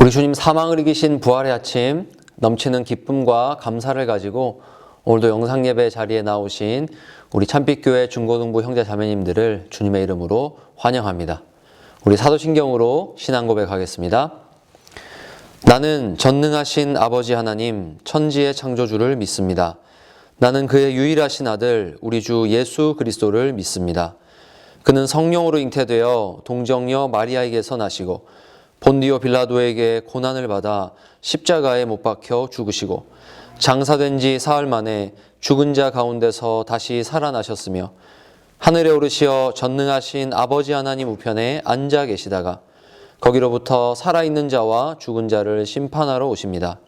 우리 주님 사망을 이기신 부활의 아침, 넘치는 기쁨과 감사를 가지고 오늘도 영상예배 자리에 나오신 우리 참빛교회 중고등부 형제 자매님들을 주님의 이름으로 환영합니다. 우리 사도신경으로 신앙 고백하겠습니다. 나는 전능하신 아버지 하나님, 천지의 창조주를 믿습니다. 나는 그의 유일하신 아들, 우리 주 예수 그리스도를 믿습니다. 그는 성령으로 잉태되어 동정녀 마리아에게서 나시고 본디오 빌라도에게 고난을 받아 십자가에 못 박혀 죽으시고 장사된 지 사흘 만에 죽은 자 가운데서 다시 살아나셨으며 하늘에 오르시어 전능하신 아버지 하나님 우편에 앉아 계시다가 거기로부터 살아있는 자와 죽은 자를 심판하러 오십니다.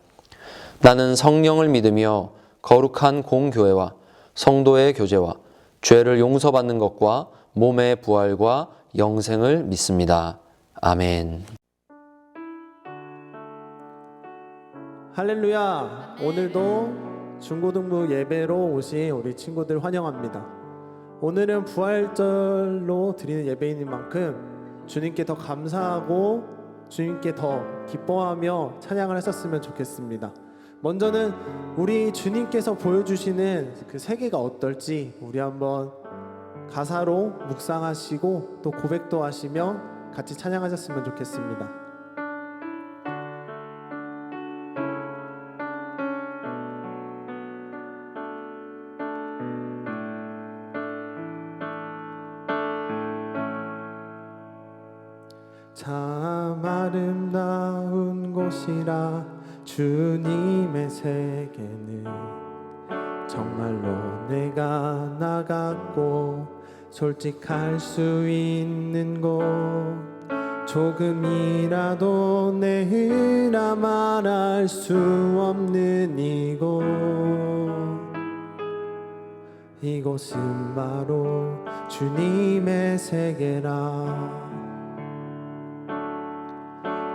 나는 성령을 믿으며 거룩한 공교회와 성도의 교제와 죄를 용서받는 것과 몸의 부활과 영생을 믿습니다. 아멘. 할렐루야! 오늘도 중고등부 예배로 오신 우리 친구들 환영합니다. 오늘은 부활절로 드리는 예배인 만큼 주님께 더 감사하고 주님께 더 기뻐하며 찬양을 했었으면 좋겠습니다. 먼저는 우리 주님께서 보여주시는 그 세계가 어떨지 우리 한번 가사로 묵상하시고 또 고백도 하시며 같이 찬양하셨으면 좋겠습니다. 참 아름다운 곳이라 주님의 세계는 정말로 내가 나갔고 솔직할 수 있는 곳 조금이라도 내 은하 말할 수 없는 이곳은 바로 주님의 세계라.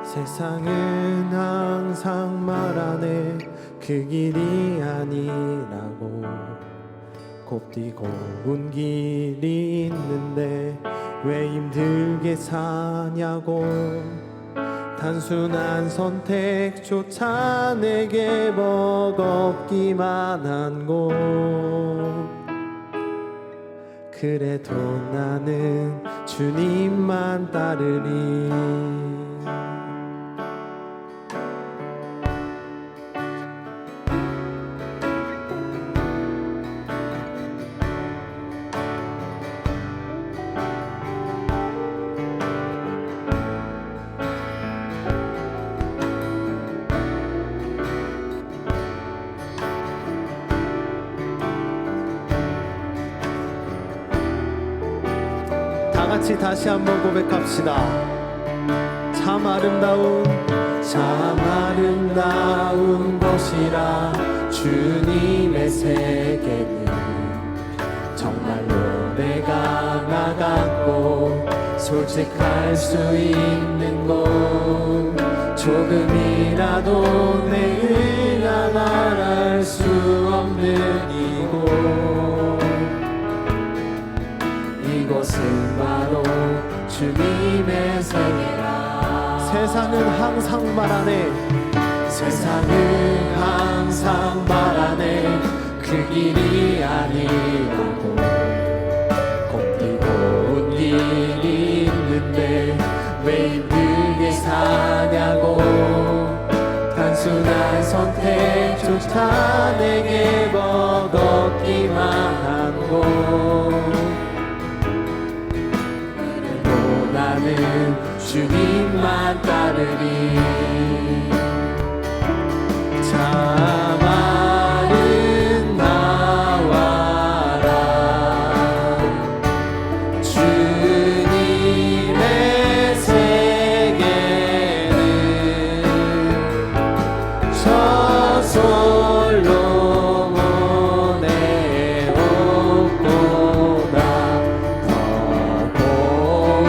세상은 항상 말하네 그 길이 아니라고 곱디고 운 길이 있는데 왜 힘들게 사냐고 단순한 선택조차 내게 버겁기만 한 곳 그래도 나는 주님만 따르리. 같이 다시 한번 고백합시다. 참 아름다운 곳이라 주님의 세계는 정말로 내가 나갔고 솔직할 수 있는 곳 조금이라도 내 은하 말할 수 없는 이곳은 바로 주님의 세계라. 세상은 항상 말하네 그 길이 아니라고 곱디고 온 길이 있는데 왜 힘들게 사냐고 단순한 선택조차 내게 버겁기만 한 곳 나는 주님만 따르리. 참 아름다워라 주님의 세계는 저 솔로몬의 옷보다 더 고운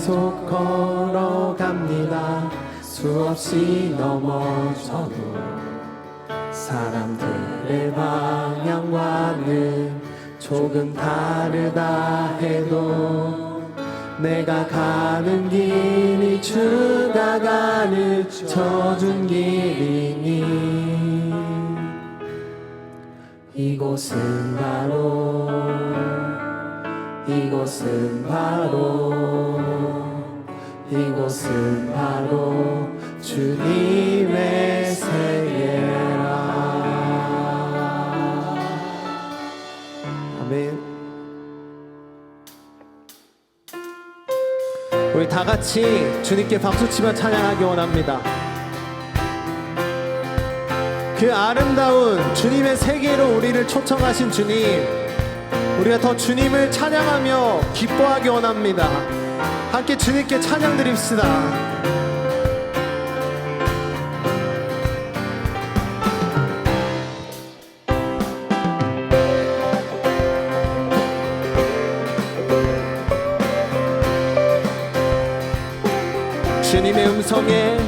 계속 걸어갑니다. 수없이 넘어져도 사람들의 방향과는 조금 다르다 해도 내가 가는 길이 주가 가르쳐준 길이니 이곳은 바로 주님의 세계라. 아멘. 우리 다 같이 주님께 박수치며 찬양하기 원합니다. 그 아름다운 주님의 세계로 우리를 초청하신 주님, 우리가 더 주님을 찬양하며 기뻐하기 원합니다. 함께 주님께 찬양 드립시다. 주님의 음성에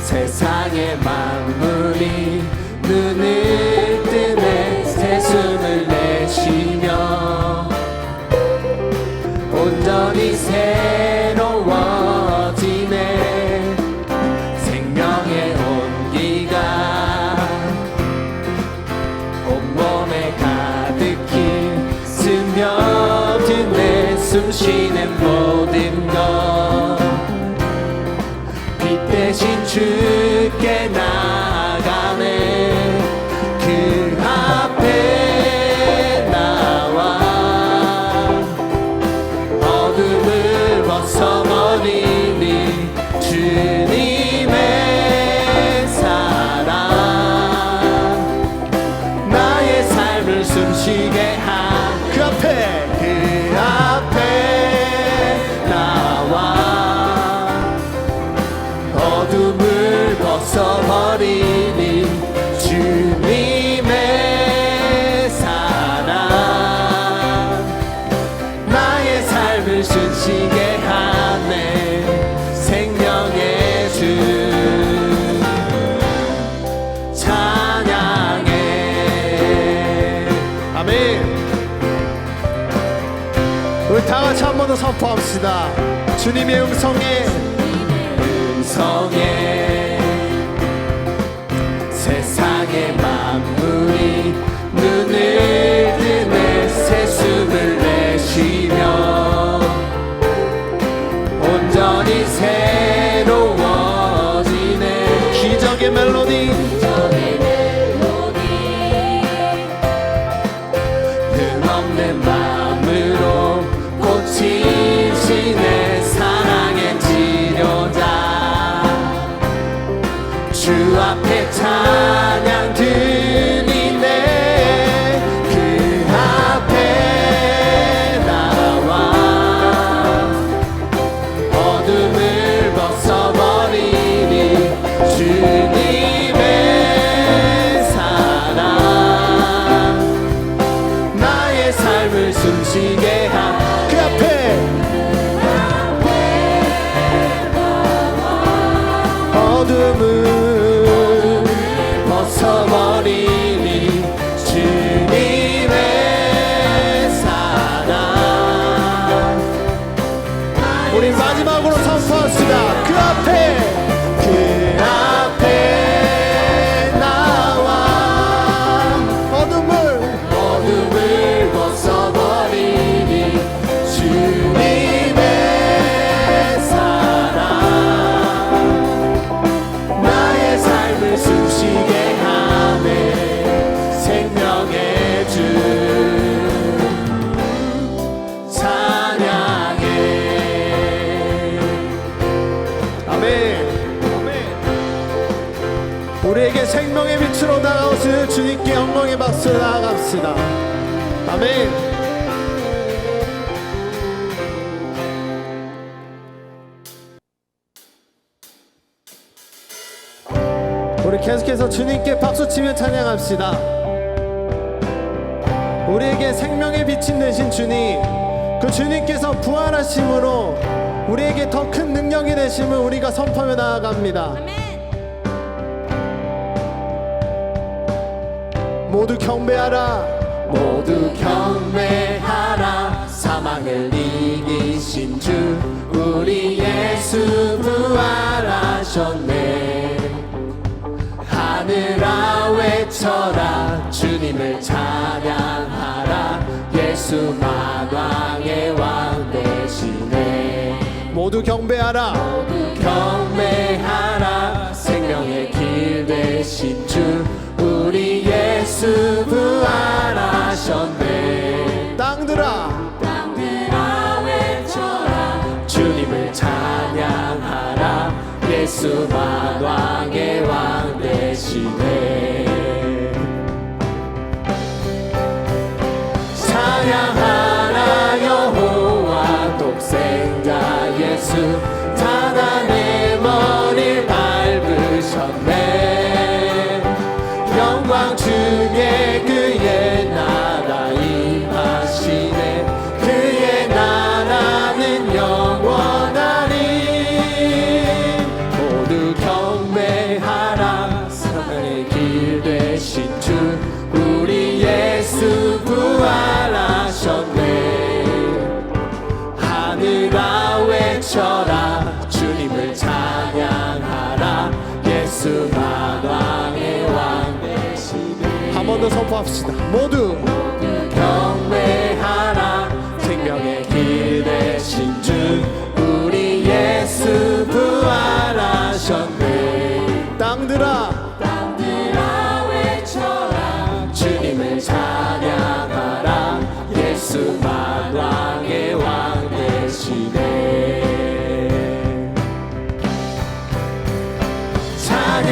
세상의 만물이 눈을 뜨네. 새숨을 내쉬며 온전히 새로워지네. 생명의 온기가 온몸에 가득히 스며드네. 숨쉬는 모든 것 빛 대신 주께 나가네. 그 앞에 나와 어둠을 벗어버리니 주님의 사랑 나의 삶을 숨쉬게 한 그 앞에 나와 어둠을 벗어버리니 주님의 사랑 나의 삶을 숨쉬게 하네. 생명의 주 찬양해. 아멘. 우리 다 같이 한 번 더 선포합시다. 주님의 음성에 세상의 만물이 눈을 뜨네. 새숨을 내쉬며 온전히 새로워지네. 기적의 멜로디 흠없는 마음으로 고치시네. 사랑의 치료자 주 앞에 찬양 드리네. 그 앞에 나와 어둠을 벗어버리니 주님의 사랑 나의 삶을 숨쉬게 한 그 앞에 어둠을 벗어버리니 주님의 사랑. 우리 마지막으로 선포합시다. 그 앞에 나와 어둠을 벗어버리니 주님의 사랑 나의 삶을 숨쉬게 하네. 생명의 주 찬양해. 아멘. 우리에게 생명의 빛으로 다가오시는 주님께 영광의 박수 나아갑시다. 아멘. 우리 계속해서 주님께 박수치며 찬양합시다. 우리에게 생명의 빛이 되신 주님, 그 주님께서 부활하심으로 우리에게 더 큰 능력이 되심을 우리가 선포하며 나아갑니다. 모두 경배하라. 모두 경배하라. 사망을 이기신 주 우리 예수 부활하셨네. 하늘아 외쳐라. 주님을 찬양하라. 예수 만왕의 왕 되시네. 모두 경배하라. 경배하라. 생명의 길 되신 주 우리 예수 부활하셨네. 땅들아 외쳐라. 주님을 찬양하라. 예수 만왕의 왕 되시네. 찬양하라. 여호와 독생자 예수 사단의 머리를 밟으셨네. 영광 중에 그의 나라 임하시네. 그의 나라는 영원하리. 모두 경배하라. 사랑의 길 되신 주 우리 예수 부활하셨네. 하늘아 외쳐라. 주님을 찬양하라. 예수 만왕의 왕 되시네. 한 번 더 선포합시다. 모두 경배하라. 생명의 길 되신 주 우리 예수 부활하셨네. 땅들아 외쳐라. 주님을 찬양하라. 예수 만왕의 왕 되시네.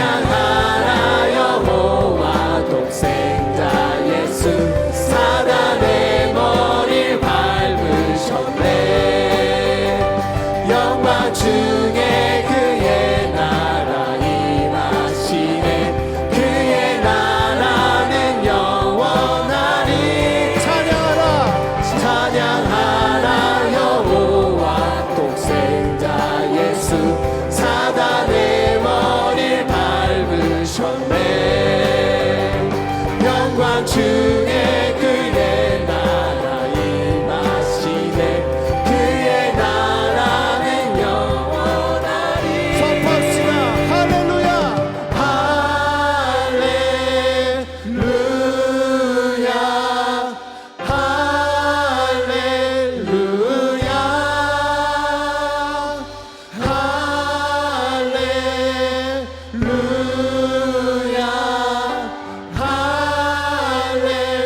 찬양하라. 여호와 독생자 예수 사단의 머리를 밟으셨네. 영광 중에 그의 나라 임하시네. 그의 나라는 영원하리. 찬양하라. 찬양하라. 여호와 독생자 예수 사단의 머리를 밟으셨네. 영광 중에 그의 나라 임하시네. 그의 나라는 영원하리. 선포합시다. 할렐루야. 할렐루야. 할렐루야. 할렐루야. 할렐루야.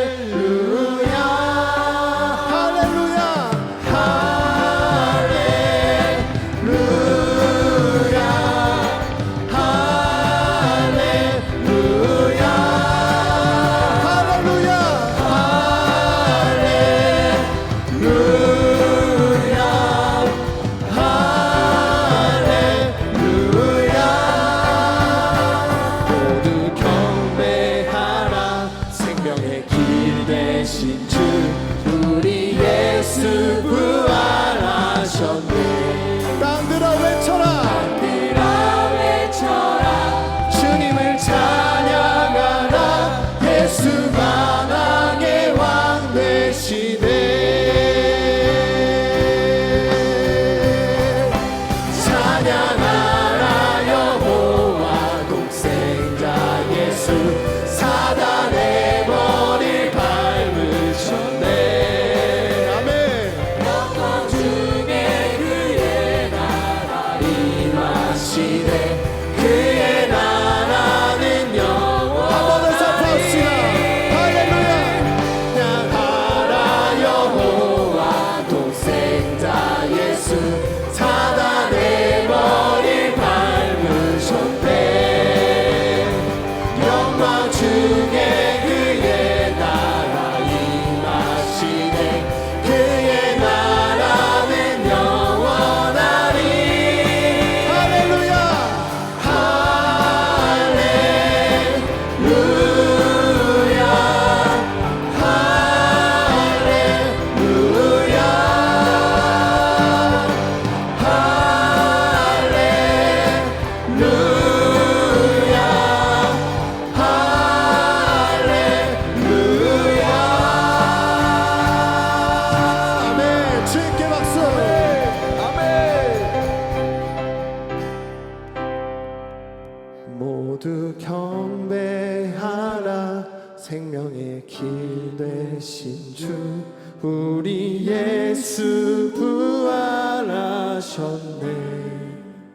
생명의 길 되신 주 우리 예수 부활하셨네.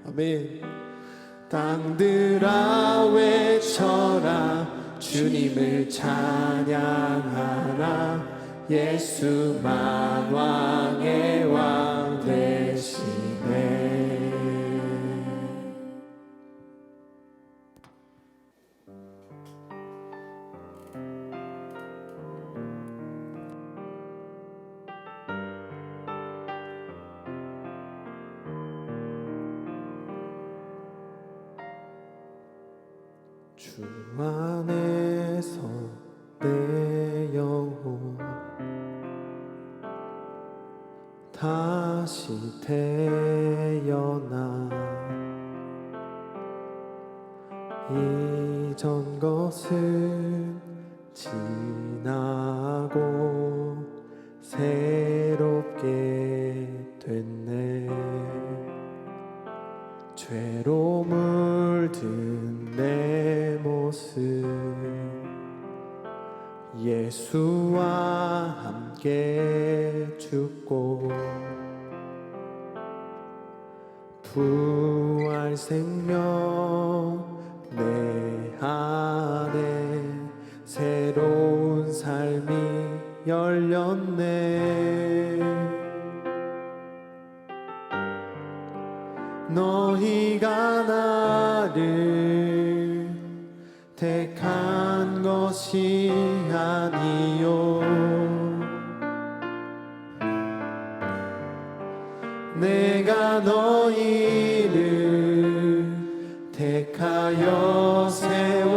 아멘. 땅들아 외쳐라 주님을 찬양하라 예수 만왕의 왕 되시네. 주 안에서 내 영혼 다시 태어나 이전 것은 지나고 새롭게 됐네. 죄로 물든 내 모습 예수와 함께 죽고 부활 생명 내 안에 새로운 삶이 열렸네. 너희가 나를 택한 것이 아니요 내가 너희를 택하여 세웠나니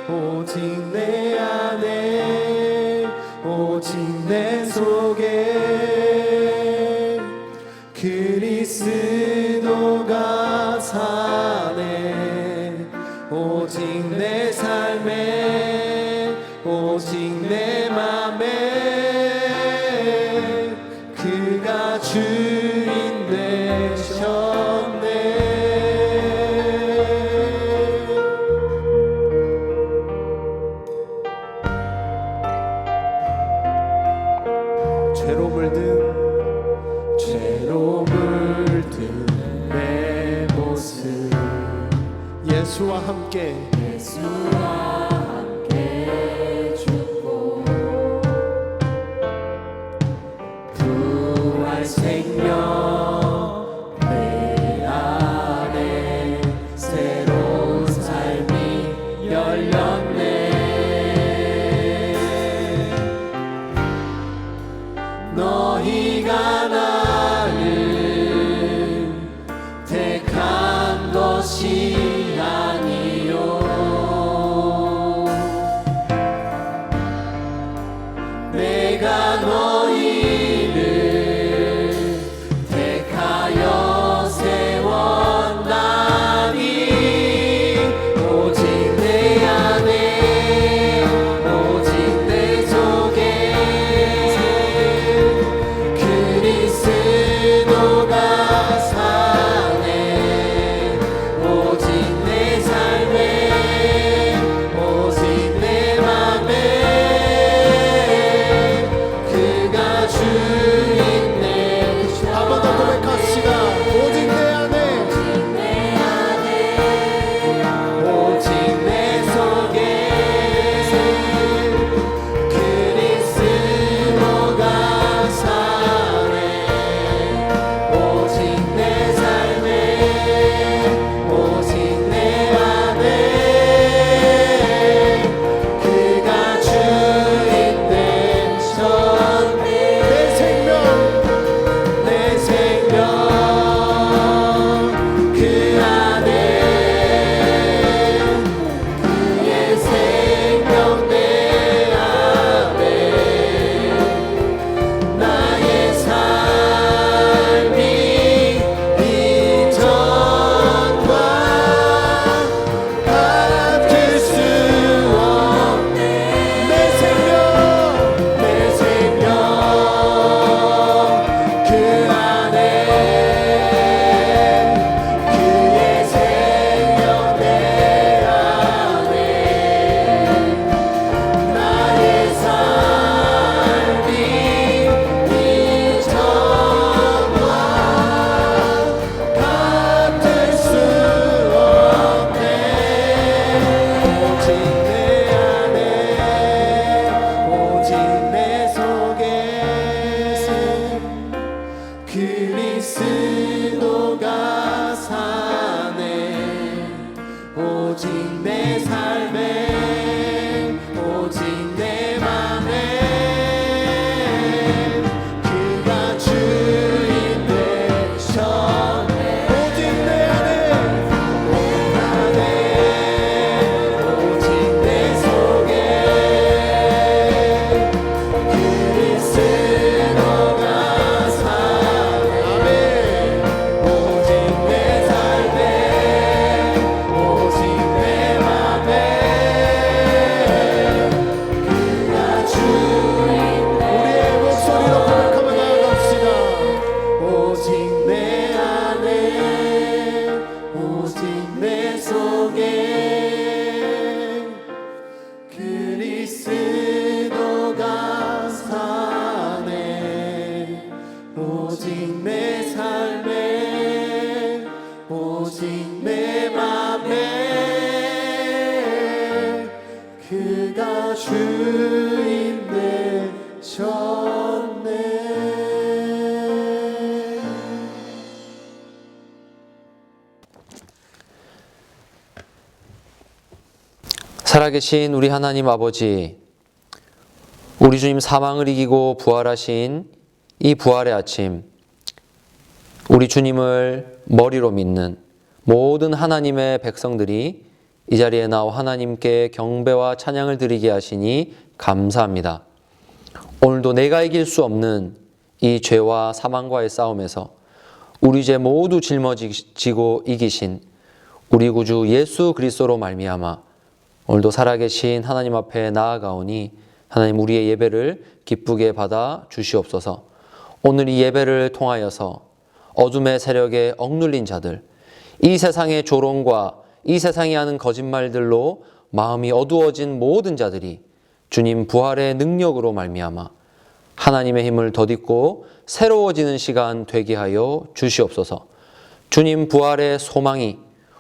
오직 내 안에 오직 내 속에 그리스도가 사네. 오직 내 삶에 오직 내 맘에 그가 주인 되셨네. 죄로 물든 내 모습 예수와 함께 죽고 부활 생명 내 안에 새로운 삶이 열렸네. 너희가 나를 택한 것이 아니요 내가 너희를 택하여 세웠나니 오직 내 안에 살아계신 우리 하나님 아버지, 우리 주님 사망을 이기고 부활하신 이 부활의 아침, 우리 주님을 머리로 믿는 모든 하나님의 백성들이 이 자리에 나와 하나님께 경배와 찬양을 드리게 하시니 감사합니다. 오늘도 내가 이길 수 없는 이 죄와 사망과의 싸움에서 우리 죄 모두 짊어지고 이기신 우리 구주 예수 그리스도로 말미암아 오늘도 살아계신 하나님 앞에 나아가오니 하나님 우리의 예배를 기쁘게 받아 주시옵소서. 오늘 이 예배를 통하여서 어둠의 세력에 억눌린 자들, 이 세상의 조롱과 이 세상이 하는 거짓말들로 마음이 어두워진 모든 자들이 주님 부활의 능력으로 말미암아 하나님의 힘을 덧입고 새로워지는 시간 되게 하여 주시옵소서. 주님 부활의 소망이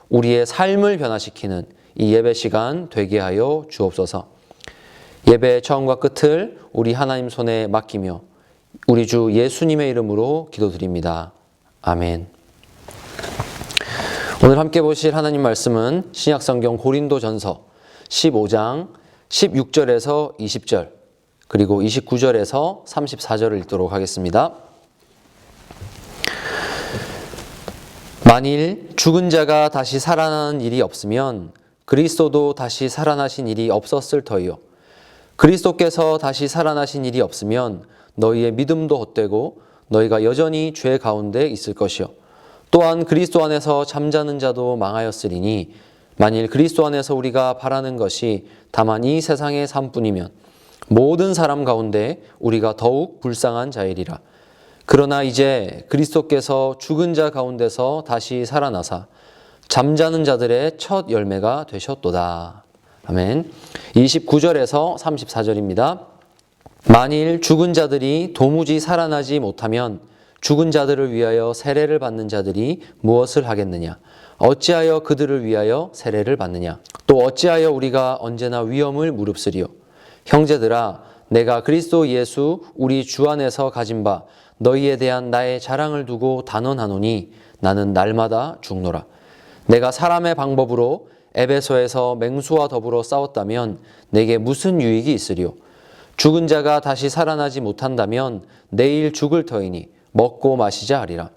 우리의 삶을 변화시키는 이 예배 시간 되게 하여 주옵소서. 예배의 처음과 끝을 우리 하나님 손에 맡기며 우리 주 예수님의 이름으로 기도드립니다. 아멘. 오늘 함께 보실 하나님 말씀은 신약성경 고린도전서 15장 16절에서 20절 그리고 29절에서 34절을 읽도록 하겠습니다. 만일 죽은 자가 다시 살아나는 일이 없으면 그리스도도 다시 살아나신 일이 없었을 터이요. 그리스도께서 다시 살아나신 일이 없으면 너희의 믿음도 헛되고 너희가 여전히 죄 가운데 있을 것이요. 또한 그리스도 안에서 잠자는 자도 망하였으리니 만일 그리스도 안에서 우리가 바라는 것이 다만 이 세상의 삶뿐이면 모든 사람 가운데 우리가 더욱 불쌍한 자이리라. 그러나 이제 그리스도께서 죽은 자 가운데서 다시 살아나사 잠자는 자들의 첫 열매가 되셨도다. 아멘. 29절에서 34절입니다. 만일 죽은 자들이 도무지 살아나지 못하면 죽은 자들을 위하여 세례를 받는 자들이 무엇을 하겠느냐? 어찌하여 그들을 위하여 세례를 받느냐? 또 어찌하여 우리가 언제나 위험을 무릅쓰리요? 형제들아, 내가 그리스도 예수 우리 주 안에서 가진 바 너희에 대한 나의 자랑을 두고 단언하노니 나는 날마다 죽노라. 내가 사람의 방법으로 에베소에서 맹수와 더불어 싸웠다면 내게 무슨 유익이 있으리요? 죽은 자가 다시 살아나지 못한다면 내일 죽을 터이니 먹고 마시자 하리라.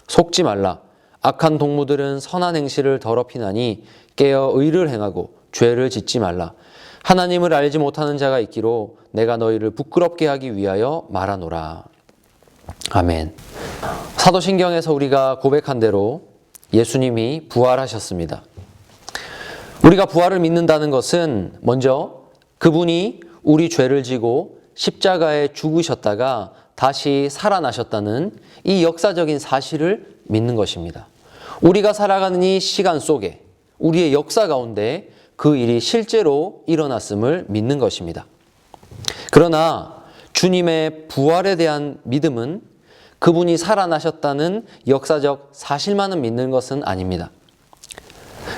속지 말라. 악한 동무들은 선한 행실을 더럽히나니 깨어 의를 행하고 죄를 짓지 말라. 하나님을 알지 못하는 자가 있기로 내가 너희를 부끄럽게 하기 위하여 말하노라. 아멘. 사도신경에서 우리가 고백한 대로 예수님이 부활하셨습니다. 우리가 부활을 믿는다는 것은 먼저 그분이 우리 죄를 지고 십자가에 죽으셨다가 다시 살아나셨다는 이 역사적인 사실을 믿는 것입니다. 우리가 살아가는 이 시간 속에 우리의 역사 가운데 그 일이 실제로 일어났음을 믿는 것입니다. 그러나 주님의 부활에 대한 믿음은 그분이 살아나셨다는 역사적 사실만은 믿는 것은 아닙니다.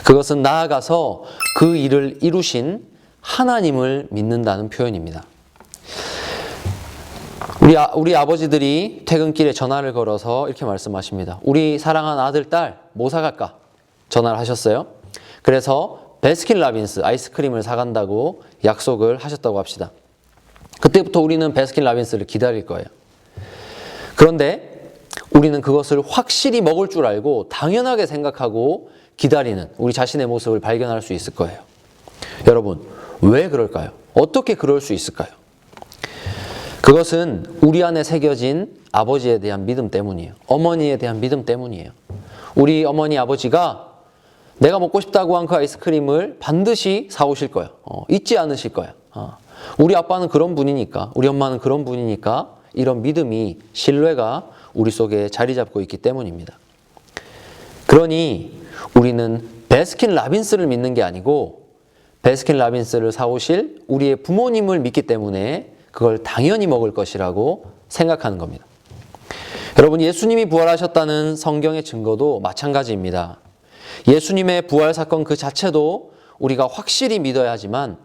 그것은 나아가서 그 일을 이루신 하나님을 믿는다는 표현입니다. 우리 아버지들이 퇴근길에 전화를 걸어서 이렇게 말씀하십니다. 우리 사랑하는 아들, 딸 뭐 사갈까? 전화를 하셨어요. 그래서 베스킨라빈스 아이스크림을 사간다고 약속을 하셨다고 합시다. 그때부터 우리는 베스킨라빈스를 기다릴 거예요. 그런데 우리는 그것을 확실히 먹을 줄 알고 당연하게 생각하고 기다리는 우리 자신의 모습을 발견할 수 있을 거예요. 여러분, 왜 그럴까요? 어떻게 그럴 수 있을까요? 그것은 우리 안에 새겨진 아버지에 대한 믿음 때문이에요. 어머니에 대한 믿음 때문이에요. 우리 어머니 아버지가 내가 먹고 싶다고 한 그 아이스크림을 반드시 사오실 거예요. 잊지 않으실 거예요. 우리 아빠는 그런 분이니까, 우리 엄마는 그런 분이니까 이런 믿음이, 신뢰가 우리 속에 자리 잡고 있기 때문입니다. 그러니 우리는 베스킨라빈스를 믿는 게 아니고 베스킨라빈스를 사오실 우리의 부모님을 믿기 때문에 그걸 당연히 먹을 것이라고 생각하는 겁니다. 여러분, 예수님이 부활하셨다는 성경의 증거도 마찬가지입니다. 예수님의 부활 사건 그 자체도 우리가 확실히 믿어야 하지만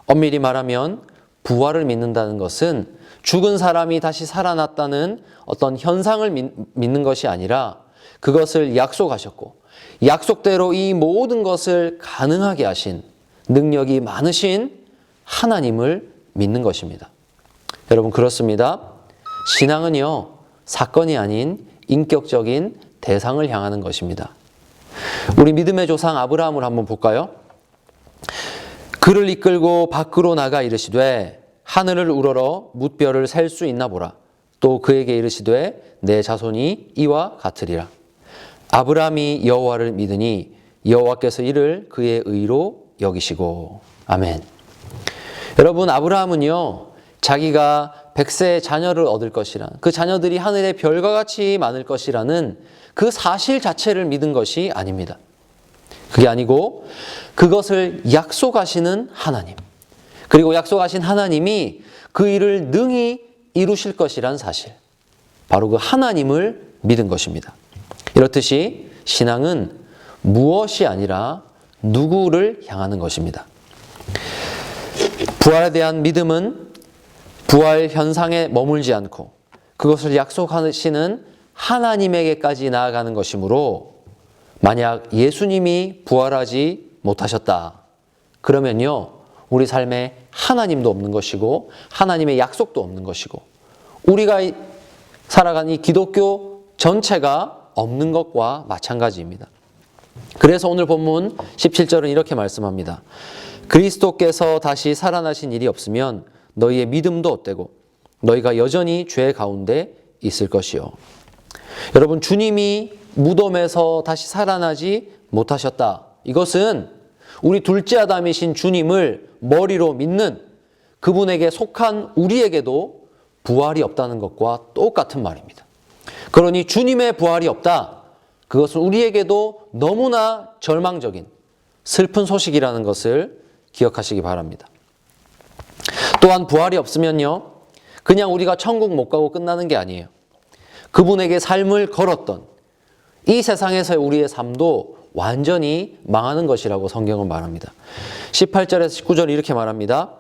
엄밀히 말하면 부활을 믿는다는 것은 죽은 사람이 다시 살아났다는 어떤 현상을 믿는 것이 아니라 그것을 약속하셨고 약속대로 이 모든 것을 가능하게 하신 능력이 많으신 하나님을 믿는 것입니다. 여러분, 그렇습니다. 신앙은요, 사건이 아닌 인격적인 대상을 향하는 것입니다. 우리 믿음의 조상 아브라함을 한번 볼까요? 그를 이끌고 밖으로 나가 이르시되 하늘을 우러러 뭇별을 셀 수 있나 보라. 또 그에게 이르시되 내 자손이 이와 같으리라. 아브라함이 여호와를 믿으니 여호와께서 이를 그의 의로 여기시고. 아멘. 여러분, 아브라함은요, 자기가 100세의 자녀를 얻을 것이라는, 그 자녀들이 하늘의 별과 같이 많을 것이라는 그 사실 자체를 믿은 것이 아닙니다. 그게 아니고 그것을 약속하시는 하나님, 그리고 약속하신 하나님이 그 일을 능히 이루실 것이란 사실, 바로 그 하나님을 믿은 것입니다. 이렇듯이 신앙은 무엇이 아니라 누구를 향하는 것입니다. 부활에 대한 믿음은 부활 현상에 머물지 않고 그것을 약속하시는 하나님에게까지 나아가는 것이므로, 만약 예수님이 부활하지 못하셨다 그러면요, 우리 삶에 하나님도 없는 것이고 하나님의 약속도 없는 것이고 우리가 살아가는 이 기독교 전체가 없는 것과 마찬가지입니다. 그래서 오늘 본문 17절은 이렇게 말씀합니다. 그리스도께서 다시 살아나신 일이 없으면 너희의 믿음도 헛되고 너희가 여전히 죄 가운데 있을 것이요. 여러분, 주님이 무덤에서 다시 살아나지 못하셨다. 이것은 우리 둘째 아담이신 주님을 머리로 믿는 그분에게 속한 우리에게도 부활이 없다는 것과 똑같은 말입니다. 그러니 주님의 부활이 없다. 그것은 우리에게도 너무나 절망적인 슬픈 소식이라는 것을 기억하시기 바랍니다. 또한 부활이 없으면요, 그냥 우리가 천국 못 가고 끝나는 게 아니에요. 그분에게 삶을 걸었던 이 세상에서의 우리의 삶도 완전히 망하는 것이라고 성경은 말합니다. 18절에서 19절 이렇게 말합니다.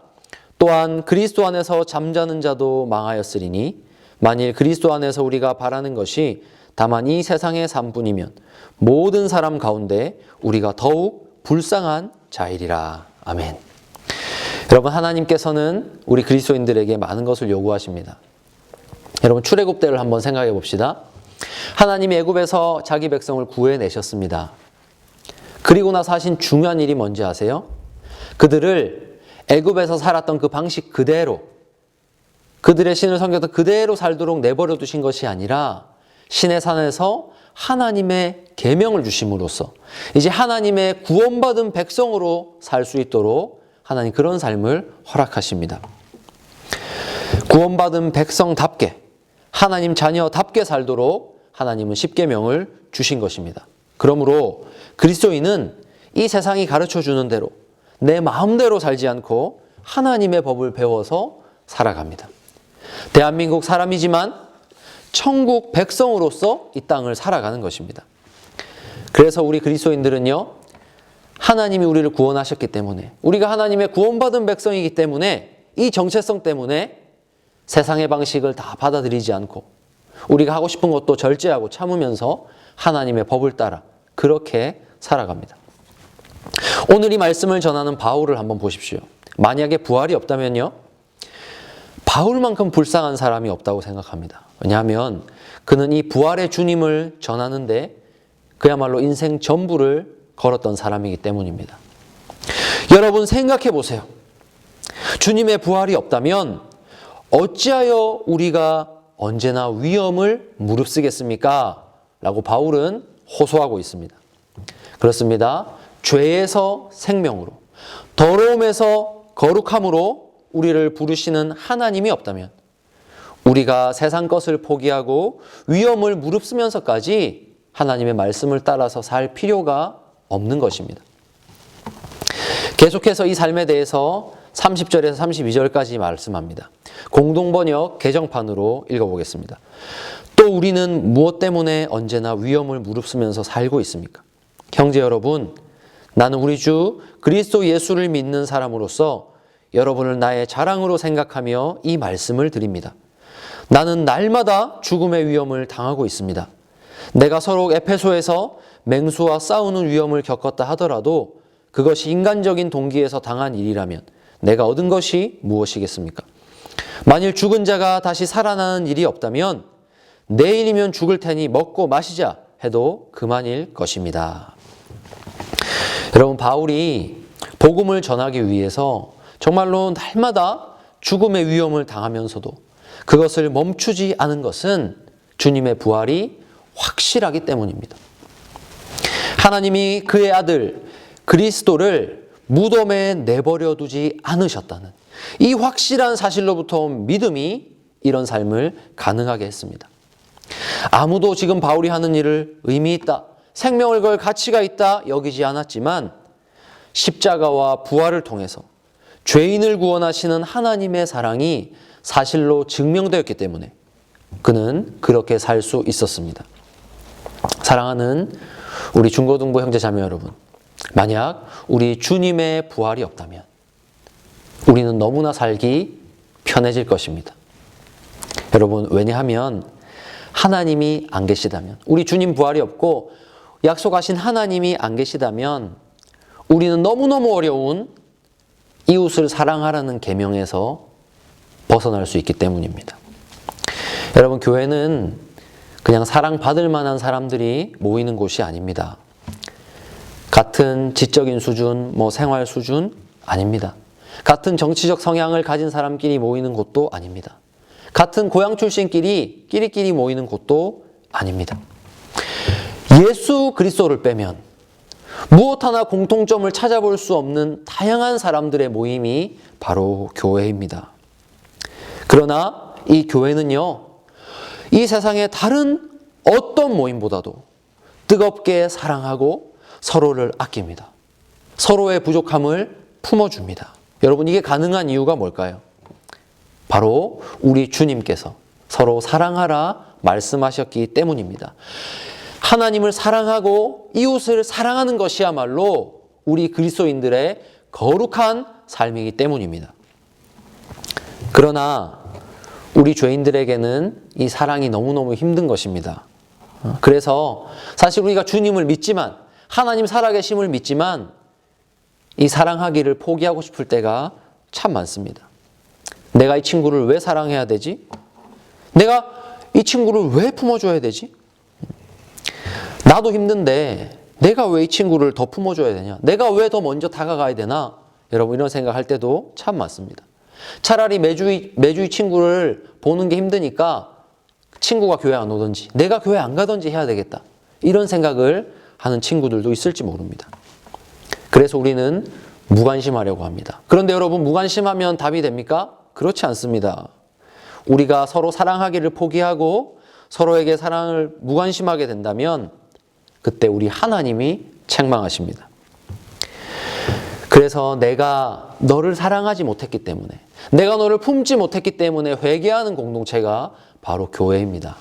또한 그리스도 안에서 잠자는 자도 망하였으리니 만일 그리스도 안에서 우리가 바라는 것이 다만 이 세상의 삶뿐이면 모든 사람 가운데 우리가 더욱 불쌍한 자이리라. 아멘. 여러분, 하나님께서는 우리 그리스도인들에게 많은 것을 요구하십니다. 여러분, 출애굽 때를 한번 생각해 봅시다. 하나님이 애굽에서 자기 백성을 구해내셨습니다. 그리고 나서 하신 중요한 일이 뭔지 아세요? 그들을 애굽에서 살았던 그 방식 그대로, 그들의 신을 섬겼던 그대로 살도록 내버려 두신 것이 아니라 신의 산에서 하나님의 계명을 주심으로써 이제 하나님의 구원받은 백성으로 살 수 있도록 하나님 그런 삶을 허락하십니다. 구원받은 백성답게, 하나님 자녀답게 살도록 하나님은 십계명을 주신 것입니다. 그러므로 그리스도인은 이 세상이 가르쳐주는 대로 내 마음대로 살지 않고 하나님의 법을 배워서 살아갑니다. 대한민국 사람이지만 천국 백성으로서 이 땅을 살아가는 것입니다. 그래서 우리 그리스도인들은요, 하나님이 우리를 구원하셨기 때문에, 우리가 하나님의 구원받은 백성이기 때문에, 이 정체성 때문에 세상의 방식을 다 받아들이지 않고 우리가 하고 싶은 것도 절제하고 참으면서 하나님의 법을 따라 그렇게 살아갑니다. 오늘 이 말씀을 전하는 바울을 한번 보십시오. 만약에 부활이 없다면요, 바울만큼 불쌍한 사람이 없다고 생각합니다. 왜냐하면 그는 이 부활의 주님을 전하는데 그야말로 인생 전부를 걸었던 사람이기 때문입니다. 여러분, 생각해 보세요. 주님의 부활이 없다면 어찌하여 우리가 언제나 위험을 무릅쓰겠습니까? 라고 바울은 호소하고 있습니다. 그렇습니다. 죄에서 생명으로, 더러움에서 거룩함으로 우리를 부르시는 하나님이 없다면 우리가 세상 것을 포기하고 위험을 무릅쓰면서까지 하나님의 말씀을 따라서 살 필요가 없는 것입니다. 계속해서 이 삶에 대해서 30절에서 32절까지 말씀합니다. 공동번역 개정판으로 읽어보겠습니다. 또 우리는 무엇 때문에 언제나 위험을 무릅쓰면서 살고 있습니까? 형제 여러분, 나는 우리 주 그리스도 예수를 믿는 사람으로서 여러분을 나의 자랑으로 생각하며 이 말씀을 드립니다. 나는 날마다 죽음의 위험을 당하고 있습니다. 내가 서로 에페소에서 맹수와 싸우는 위험을 겪었다 하더라도 그것이 인간적인 동기에서 당한 일이라면 내가 얻은 것이 무엇이겠습니까? 만일 죽은 자가 다시 살아나는 일이 없다면 내일이면 죽을 테니 먹고 마시자 해도 그만일 것입니다. 여러분, 바울이 복음을 전하기 위해서 정말로 날마다 죽음의 위험을 당하면서도 그것을 멈추지 않은 것은 주님의 부활이 확실하기 때문입니다. 하나님이 그의 아들 그리스도를 무덤에 내버려 두지 않으셨다는 이 확실한 사실로부터 온 믿음이 이런 삶을 가능하게 했습니다. 아무도 지금 바울이 하는 일을 의미 있다, 생명을 걸 가치가 있다 여기지 않았지만 십자가와 부활을 통해서 죄인을 구원하시는 하나님의 사랑이 사실로 증명되었기 때문에 그는 그렇게 살 수 있었습니다. 사랑하는 우리 중고등부 형제자매 여러분, 만약 우리 주님의 부활이 없다면 우리는 너무나 살기 편해질 것입니다. 여러분, 왜냐하면 하나님이 안 계시다면, 우리 주님 부활이 없고 약속하신 하나님이 안 계시다면 우리는 너무너무 어려운 이웃을 사랑하라는 계명에서 벗어날 수 있기 때문입니다. 여러분, 교회는 그냥 사랑받을 만한 사람들이 모이는 곳이 아닙니다. 같은 지적인 수준, 생활 수준 아닙니다. 같은 정치적 성향을 가진 사람끼리 모이는 곳도 아닙니다. 같은 고향 출신끼리 끼리끼리 모이는 곳도 아닙니다. 예수 그리스도를 빼면 무엇 하나 공통점을 찾아볼 수 없는 다양한 사람들의 모임이 바로 교회입니다. 그러나 이 교회는요, 이 세상의 다른 어떤 모임보다도 뜨겁게 사랑하고 서로를 아낍니다. 서로의 부족함을 품어줍니다. 여러분, 이게 가능한 이유가 뭘까요? 바로 우리 주님께서 서로 사랑하라 말씀하셨기 때문입니다. 하나님을 사랑하고 이웃을 사랑하는 것이야말로 우리 그리스도인들의 거룩한 삶이기 때문입니다. 그러나 우리 죄인들에게는 이 사랑이 너무너무 힘든 것입니다. 그래서 사실 우리가 주님을 믿지만, 하나님 살아계심을 믿지만 이 사랑하기를 포기하고 싶을 때가 참 많습니다. 내가 이 친구를 왜 사랑해야 되지? 내가 이 친구를 왜 품어줘야 되지? 나도 힘든데 내가 왜 이 친구를 더 품어줘야 되냐? 내가 왜 더 먼저 다가가야 되나? 여러분, 이런 생각할 때도 참 많습니다. 차라리 매주 이 친구를 보는 게 힘드니까 친구가 교회 안 오든지 내가 교회 안 가든지 해야 되겠다, 이런 생각을 하는 친구들도 있을지 모릅니다. 그래서 우리는 무관심하려고 합니다. 그런데 여러분, 무관심하면 답이 됩니까? 그렇지 않습니다. 우리가 서로 사랑하기를 포기하고 서로에게 사랑을 무관심하게 된다면 그때 우리 하나님이 책망하십니다. 그래서 내가 너를 사랑하지 못했기 때문에, 내가 너를 품지 못했기 때문에 회개하는 공동체가 바로 교회입니다.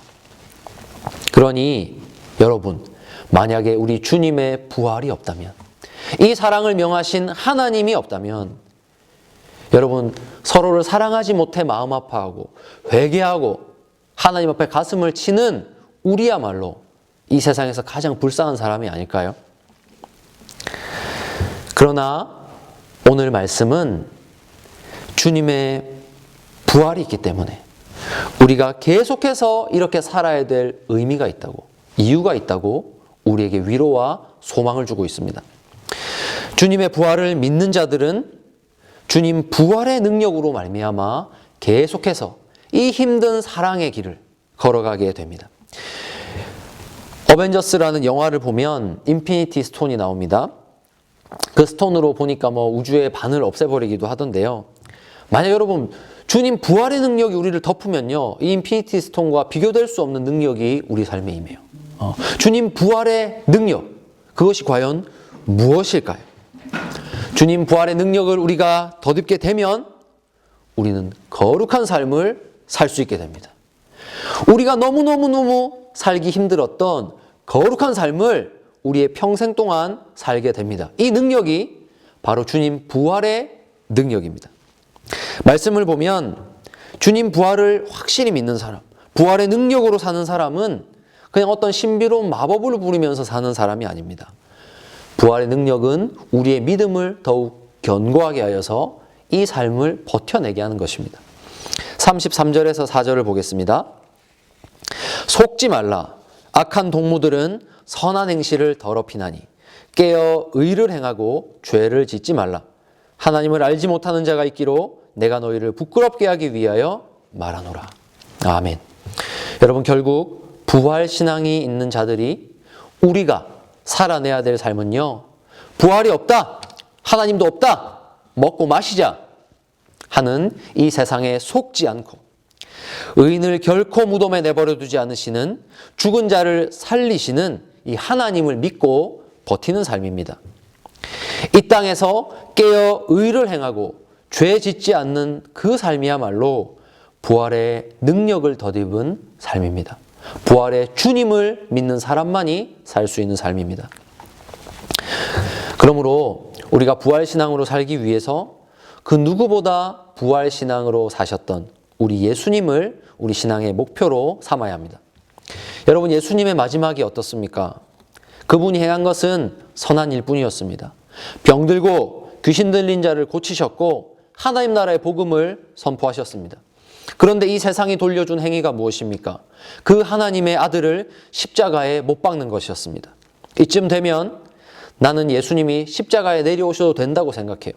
그러니 여러분, 만약에 우리 주님의 부활이 없다면, 이 사랑을 명하신 하나님이 없다면 여러분, 서로를 사랑하지 못해 마음 아파하고 회개하고 하나님 앞에 가슴을 치는 우리야말로 이 세상에서 가장 불쌍한 사람이 아닐까요? 그러나 오늘 말씀은 주님의 부활이 있기 때문에 우리가 계속해서 이렇게 살아야 될 의미가 있다고, 이유가 있다고 우리에게 위로와 소망을 주고 있습니다. 주님의 부활을 믿는 자들은 주님 부활의 능력으로 말미암아 계속해서 이 힘든 사랑의 길을 걸어가게 됩니다. 어벤져스라는 영화를 보면 인피니티 스톤이 나옵니다. 그 스톤으로 보니까 우주의 반을 없애버리기도 하던데요. 만약 여러분, 주님 부활의 능력이 우리를 덮으면요, 이 인피니티 스톤과 비교될 수 없는 능력이 우리 삶에 임해요. 주님 부활의 능력, 그것이 과연 무엇일까요? 주님 부활의 능력을 우리가 덧입게 되면 우리는 거룩한 삶을 살 수 있게 됩니다. 우리가 너무너무 살기 힘들었던 거룩한 삶을 우리의 평생 동안 살게 됩니다. 이 능력이 바로 주님 부활의 능력입니다. 말씀을 보면 주님 부활을 확실히 믿는 사람, 부활의 능력으로 사는 사람은 그냥 어떤 신비로운 마법을 부리면서 사는 사람이 아닙니다. 부활의 능력은 우리의 믿음을 더욱 견고하게 하여서 이 삶을 버텨내게 하는 것입니다. 33절에서 4절을 보겠습니다. 속지 말라. 악한 동무들은 선한 행실을 더럽히나니 깨어 의를 행하고 죄를 짓지 말라. 하나님을 알지 못하는 자가 있기로 내가 너희를 부끄럽게 하기 위하여 말하노라. 아멘. 여러분, 결국 부활신앙이 있는 자들이 우리가 살아내야 될 삶은요, 부활이 없다, 하나님도 없다, 먹고 마시자 하는 이 세상에 속지 않고 의인을 결코 무덤에 내버려 두지 않으시는, 죽은 자를 살리시는 이 하나님을 믿고 버티는 삶입니다. 이 땅에서 깨어 의를 행하고 죄 짓지 않는 그 삶이야말로 부활의 능력을 덧입은 삶입니다. 부활의 주님을 믿는 사람만이 살 수 있는 삶입니다. 그러므로 우리가 부활신앙으로 살기 위해서 그 누구보다 부활신앙으로 사셨던 우리 예수님을 우리 신앙의 목표로 삼아야 합니다. 여러분, 예수님의 마지막이 어떻습니까? 그분이 행한 것은 선한 일뿐이었습니다. 병들고 귀신 들린 자를 고치셨고 하나님 나라의 복음을 선포하셨습니다. 그런데 이 세상이 돌려준 행위가 무엇입니까? 그 하나님의 아들을 십자가에 못 박는 것이었습니다. 이쯤 되면 나는 예수님이 십자가에 내려오셔도 된다고 생각해요.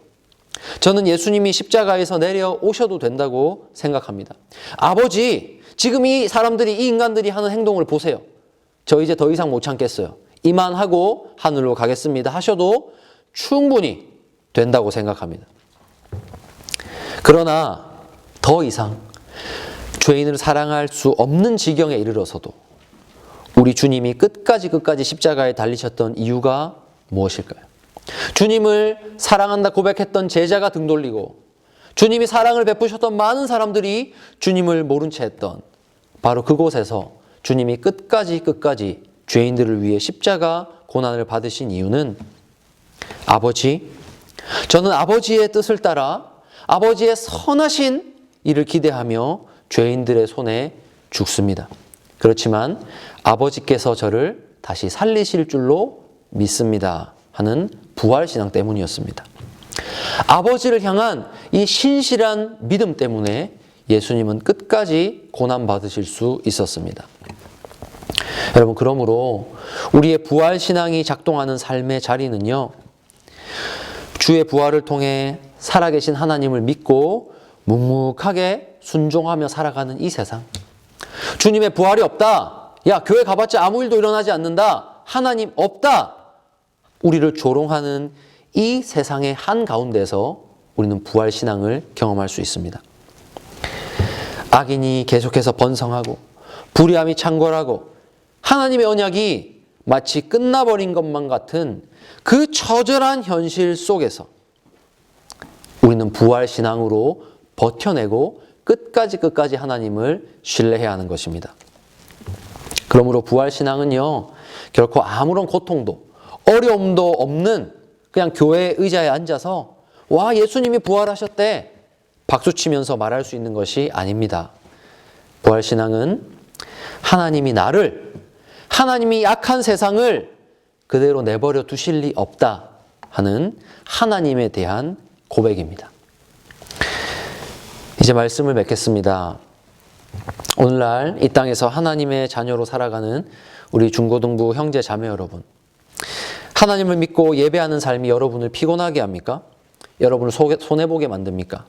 저는 예수님이 십자가에서 내려오셔도 된다고 생각합니다. 아버지, 지금 이 사람들이, 이 인간들이 하는 행동을 보세요. 저 이제 더 이상 못 참겠어요. 이만하고 하늘로 가겠습니다 하셔도 충분히 된다고 생각합니다. 그러나 더 이상 죄인을 사랑할 수 없는 지경에 이르러서도 우리 주님이 끝까지 십자가에 달리셨던 이유가 무엇일까요? 주님을 사랑한다 고백했던 제자가 등 돌리고 주님이 사랑을 베푸셨던 많은 사람들이 주님을 모른 채 했던 바로 그곳에서 주님이 끝까지 죄인들을 위해 십자가 고난을 받으신 이유는 아버지, 저는 아버지의 뜻을 따라 아버지의 선하신 일을 기대하며 죄인들의 손에 죽습니다. 그렇지만 아버지께서 저를 다시 살리실 줄로 믿습니다 하는 부활신앙 때문이었습니다. 아버지를 향한 이 신실한 믿음 때문에 예수님은 끝까지 고난받으실 수 있었습니다. 여러분, 그러므로 우리의 부활신앙이 작동하는 삶의 자리는요, 주의 부활을 통해 살아계신 하나님을 믿고 묵묵하게 순종하며 살아가는 이 세상, 주님의 부활이 없다, 야 교회 가봤자 아무 일도 일어나지 않는다, 하나님 없다, 우리를 조롱하는 이 세상의 한가운데서 우리는 부활신앙을 경험할 수 있습니다. 악인이 계속해서 번성하고 불의함이 창궐하고 하나님의 언약이 마치 끝나버린 것만 같은 그 처절한 현실 속에서 우리는 부활신앙으로 버텨내고 끝까지 하나님을 신뢰해야 하는 것입니다. 그러므로 부활신앙은요, 결코 아무런 고통도 어려움도 없는 그냥 교회 의자에 앉아서 와 예수님이 부활하셨대 박수치면서 말할 수 있는 것이 아닙니다. 부활신앙은 하나님이 나를, 하나님이 악한 세상을 그대로 내버려 두실 리 없다 하는 하나님에 대한 고백입니다. 이제 말씀을 맺겠습니다. 오늘날 이 땅에서 하나님의 자녀로 살아가는 우리 중고등부 형제 자매 여러분, 하나님을 믿고 예배하는 삶이 여러분을 피곤하게 합니까? 여러분을 손해보게 만듭니까?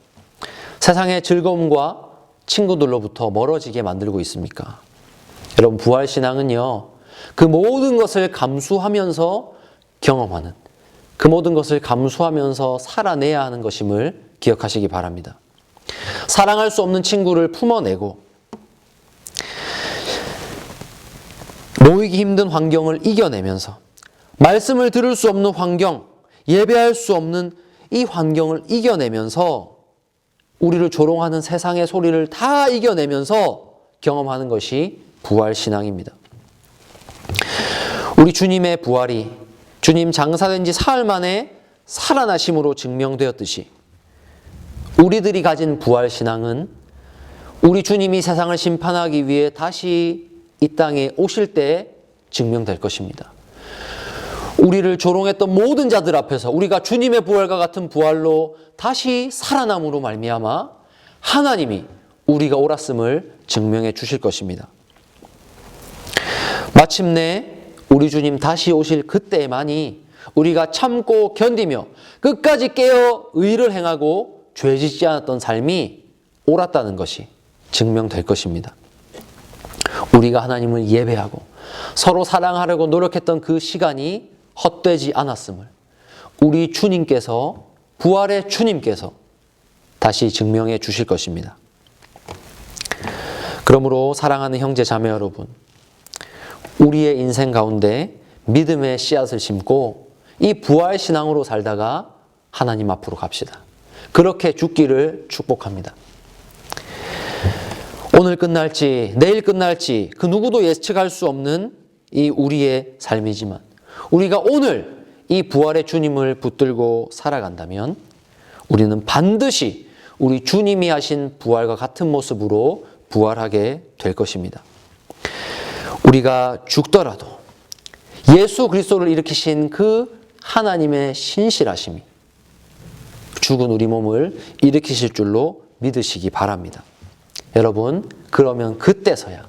세상의 즐거움과 친구들로부터 멀어지게 만들고 있습니까? 여러분, 부활신앙은요, 그 모든 것을 감수하면서 경험하는, 그 모든 것을 감수하면서 살아내야 하는 것임을 기억하시기 바랍니다. 사랑할 수 없는 친구를 품어내고 모이기 힘든 환경을 이겨내면서 말씀을 들을 수 없는 환경, 예배할 수 없는 이 환경을 이겨내면서 우리를 조롱하는 세상의 소리를 다 이겨내면서 경험하는 것이 부활신앙입니다. 우리 주님의 부활이 주님 장사된 지 사흘 만에 살아나심으로 증명되었듯이 우리들이 가진 부활신앙은 우리 주님이 세상을 심판하기 위해 다시 이 땅에 오실 때 증명될 것입니다. 우리를 조롱했던 모든 자들 앞에서 우리가 주님의 부활과 같은 부활로 다시 살아남으로 말미암아 하나님이 우리가 옳았음을 증명해 주실 것입니다. 마침내 우리 주님 다시 오실 그때에만이 우리가 참고 견디며 끝까지 깨어 의를 행하고 죄 짓지 않았던 삶이 옳았다는 것이 증명될 것입니다. 우리가 하나님을 예배하고 서로 사랑하려고 노력했던 그 시간이 헛되지 않았음을 우리 주님께서, 부활의 주님께서 다시 증명해 주실 것입니다. 그러므로 사랑하는 형제 자매 여러분, 우리의 인생 가운데 믿음의 씨앗을 심고 이 부활 신앙으로 살다가 하나님 앞으로 갑시다. 그렇게 죽기를 축복합니다. 오늘 끝날지 내일 끝날지 그 누구도 예측할 수 없는 이 우리의 삶이지만 우리가 오늘 이 부활의 주님을 붙들고 살아간다면 우리는 반드시 우리 주님이 하신 부활과 같은 모습으로 부활하게 될 것입니다. 우리가 죽더라도 예수 그리스도를 일으키신 그 하나님의 신실하심이 죽은 우리 몸을 일으키실 줄로 믿으시기 바랍니다. 여러분, 그러면 그때서야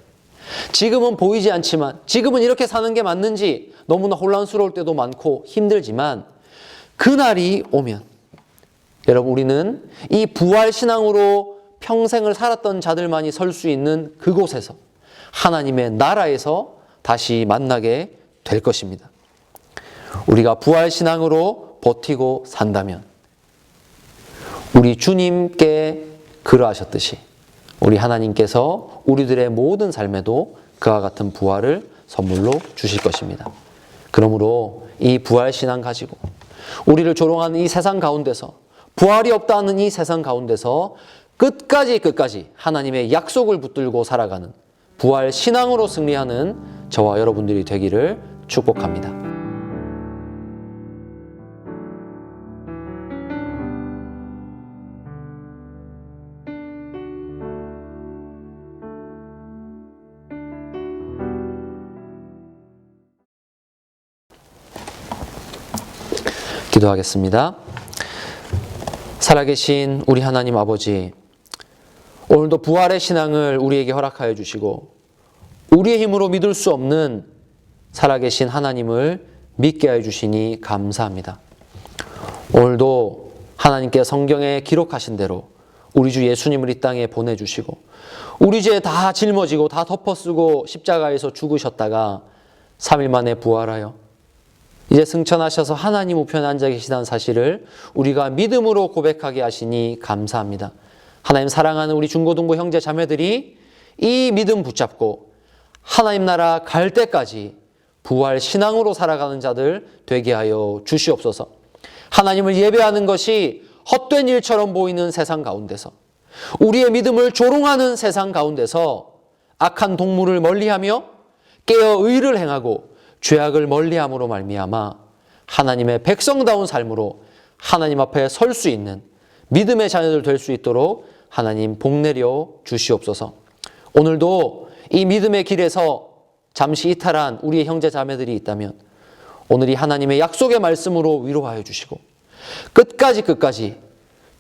지금은 보이지 않지만 지금은 이렇게 사는 게 맞는지 너무나 혼란스러울 때도 많고 힘들지만 그날이 오면 여러분, 우리는 이 부활신앙으로 평생을 살았던 자들만이 설 수 있는 그곳에서 하나님의 나라에서 다시 만나게 될 것입니다. 우리가 부활신앙으로 버티고 산다면 우리 주님께 그러하셨듯이 우리 하나님께서 우리들의 모든 삶에도 그와 같은 부활을 선물로 주실 것입니다. 그러므로 이 부활신앙 가지고 우리를 조롱하는 이 세상 가운데서, 부활이 없다는 이 세상 가운데서 끝까지 하나님의 약속을 붙들고 살아가는 부활신앙으로 승리하는 저와 여러분들이 되기를 축복합니다. 기도하겠습니다. 살아계신 우리 하나님 아버지, 오늘도 부활의 신앙을 우리에게 허락하여 주시고 우리의 힘으로 믿을 수 없는 살아계신 하나님을 믿게 하여 주시니 감사합니다. 오늘도 하나님께 성경에 기록하신 대로 우리 주 예수님을 이 땅에 보내주시고 우리 죄 다 짊어지고 다 덮어쓰고 십자가에서 죽으셨다가 3일 만에 부활하여 이제 승천하셔서 하나님 우편에 앉아 계시다는 사실을 우리가 믿음으로 고백하게 하시니 감사합니다. 하나님 사랑하는 우리 중고등부 형제 자매들이 이 믿음 붙잡고 하나님 나라 갈 때까지 부활 신앙으로 살아가는 자들 되게 하여 주시옵소서. 하나님을 예배하는 것이 헛된 일처럼 보이는 세상 가운데서, 우리의 믿음을 조롱하는 세상 가운데서 악한 동물을 멀리하며 깨어 의를 행하고 죄악을 멀리함으로 말미암아 하나님의 백성다운 삶으로 하나님 앞에 설 수 있는 믿음의 자녀들 될 수 있도록 하나님 복내려 주시옵소서. 오늘도 이 믿음의 길에서 잠시 이탈한 우리의 형제 자매들이 있다면 오늘 이 하나님의 약속의 말씀으로 위로하여 주시고 끝까지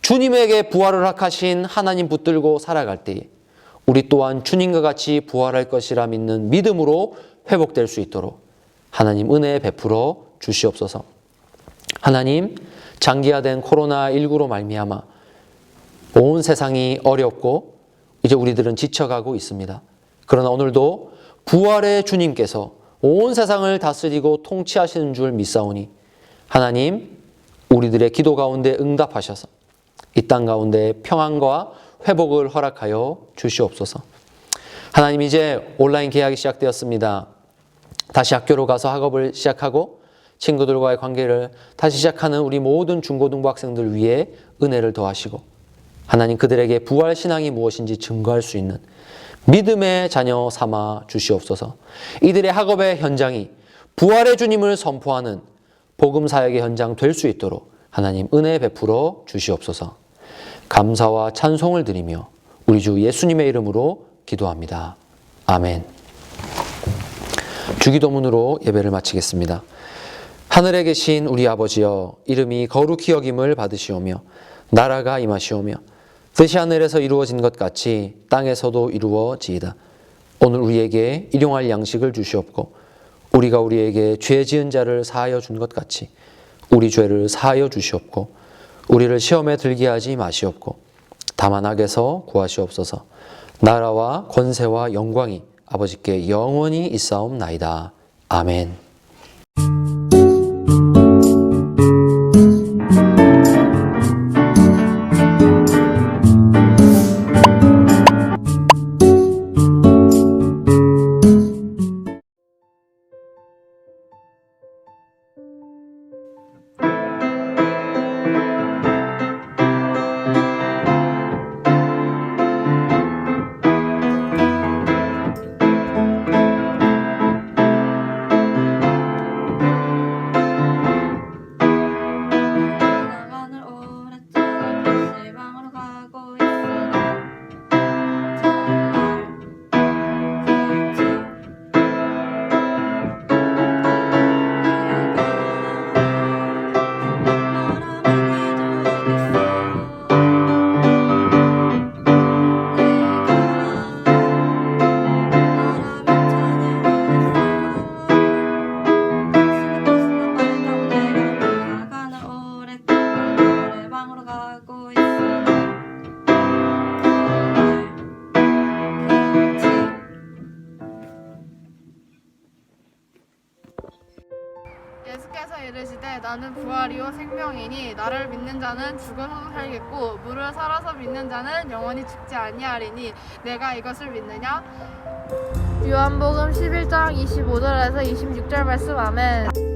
주님에게 부활을 허락하신 하나님 붙들고 살아갈 때에 우리 또한 주님과 같이 부활할 것이라 믿는 믿음으로 회복될 수 있도록 하나님 은혜 베풀어 주시옵소서. 하나님, 장기화된 코로나19로 말미암아 온 세상이 어렵고 이제 우리들은 지쳐가고 있습니다. 그러나 오늘도 부활의 주님께서 온 세상을 다스리고 통치하시는 줄 믿사오니 하나님, 우리들의 기도 가운데 응답하셔서 이 땅 가운데 평안과 회복을 허락하여 주시옵소서. 하나님, 이제 온라인 개학이 시작되었습니다. 다시 학교로 가서 학업을 시작하고 친구들과의 관계를 다시 시작하는 우리 모든 중고등부 학생들 위해 은혜를 더하시고 하나님, 그들에게 부활 신앙이 무엇인지 증거할 수 있는 믿음의 자녀 삼아 주시옵소서. 이들의 학업의 현장이 부활의 주님을 선포하는 복음 사역의 현장 될 수 있도록 하나님 은혜 베풀어 주시옵소서. 감사와 찬송을 드리며 우리 주 예수님의 이름으로 기도합니다. 아멘. 주기도문으로 예배를 마치겠습니다. 하늘에 계신 우리 아버지여, 이름이 거룩히 여김을 받으시오며 나라가 임하시오며 뜻이 하늘에서 이루어진 것 같이 땅에서도 이루어지이다. 오늘 우리에게 일용할 양식을 주시옵고 우리가 우리에게 죄 지은 자를 사하여 준 것 같이 우리 죄를 사하여 주시옵고 우리를 시험에 들게 하지 마시옵고 다만 악에서 구하시옵소서. 나라와 권세와 영광이 아버지께 영원히 있사옵나이다. 아멘. 나가는 오랫동안 PC방으로 가고 있으나 노래방으로 가고 있으나 예수께서 이르시되 나는 부활이요 생명이니 나를 믿는 자는 죽어서도 살겠고 무릇 살아서 믿는 자는 영원히 죽지 아니하리니 내가 이것을 믿느냐? 요한복음 11장 25절에서 26절 말씀. 아멘.